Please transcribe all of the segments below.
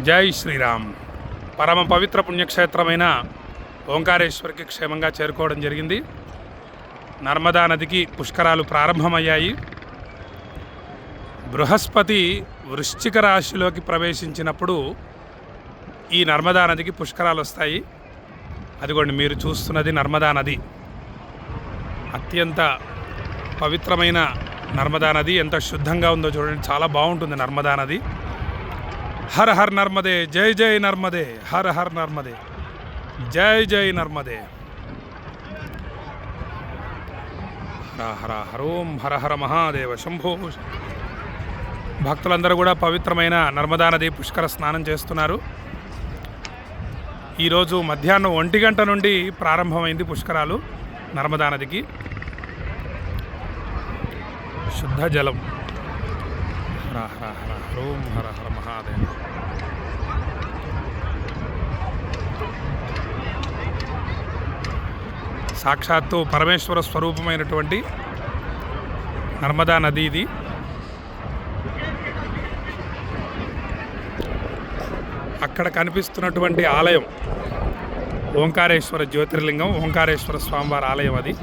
జై శ్రీరామ్. పరమ పవిత్ర పుణ్యక్షేత్రమైన ఓంకారేశ్వర్కి క్షేమంగా చేరుకోవడం జరిగింది. నర్మదా నదికి పుష్కరాలు ప్రారంభమయ్యాయి. బృహస్పతి వృశ్చిక రాశిలోకి ప్రవేశించినప్పుడు ఈ నర్మదా నదికి పుష్కరాలు వస్తాయి. అదిగోండి, మీరు చూస్తున్నది నర్మదా నది. అత్యంత పవిత్రమైన నర్మదా నది. ఎంత శుద్ధంగా ఉందో చూడండి, చాలా బాగుంటుంది నర్మదా నది. హర హర్ నర్మదే, జై జై నర్మదే, హర హర్ నర్మదే, జై జై నర్మదే. హర హర హరోం హర హర మహాదేవ శంభో. భక్తులందరూ కూడా పవిత్రమైన నర్మదా నది పుష్కర స్నానం చేస్తున్నారు. ఈరోజు మధ్యాహ్నం 1 గంట నుండి ప్రారంభమైంది పుష్కరాలు నర్మదా నదికి. శుద్ధ జలం. హర హర హర హరోం హర హర మహాదేవ. సాక్షాత్తు పరమేశ్వర స్వరూపమైనటువంటి నర్మదా నది ఇది. అక్కడ కనిపిస్తున్నటువంటి ఆలయం ఓంకారేశ్వర జ్యోతిర్లింగం, ఓంకారేశ్వర స్వామివారి ఆలయం అది.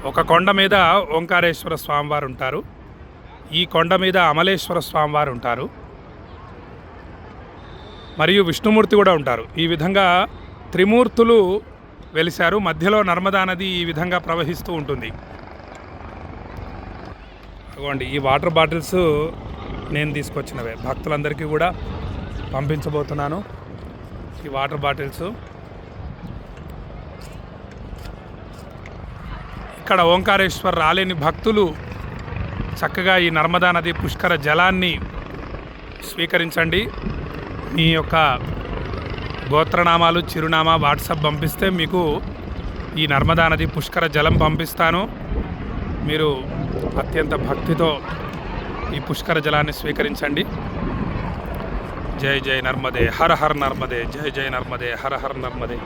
ఒక కొండ మీద ఓంకారేశ్వర స్వామివారు ఉంటారు. ఈ కొండ మీద అమలేశ్వర స్వామివారు ఉంటారు, మరియు విష్ణుమూర్తి కూడా ఉంటారు. ఈ విధంగా త్రిమూర్తులు వెలిశారు. మధ్యలో నర్మదా నది ఈ విధంగా ప్రవహిస్తూ ఉంటుంది. అదిగోండి, ఈ వాటర్ బాటిల్స్ నేను తీసుకొచ్చినవే. భక్తులందరికీ కూడా పంపించబోతున్నాను ఈ వాటర్ బాటిల్స్. ఇక్కడ ఓంకారేశ్వర్ రాలేని భక్తులు చక్కగా ఈ నర్మదా నది పుష్కర జలాన్ని స్వీకరించండి. మీ యొక్క గోత్రనామాలు, చిరునామా వాట్సాప్ పంపిస్తే మీకు ఈ నర్మదా నది పుష్కర జలం పంపిస్తాను. మీరు అత్యంత భక్తితో ఈ పుష్కర జలాన్ని స్వీకరించండి. జై జై నర్మదే, హర హర్ నర్మదే, జై జై నర్మదే, హర హర్ నర్మదే,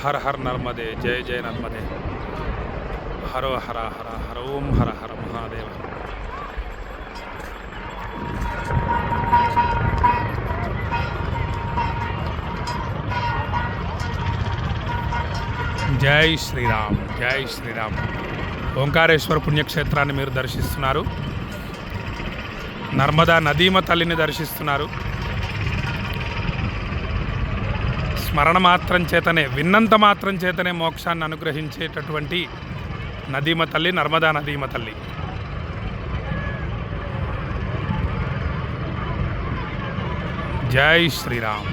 హర హర్ నర్మదే, జై జై నర్మదే, హరో హర హర హరోం హర హర మహాదేవ. జై శ్రీరామ్, జై శ్రీరామ్. ఓంకారేశ్వర పుణ్యక్షేత్రాన్ని మీరు దర్శిస్తున్నారు. నర్మదా నదీమ తల్లిని దర్శిస్తున్నారు. స్మరణ మాత్రం చేతనే, విన్నంత మాత్రం చేతనే మోక్షాన్ని అనుగ్రహించేటటువంటి నదీమ తల్లి, నర్మదా నదీమ తల్లి. జై శ్రీరామ్.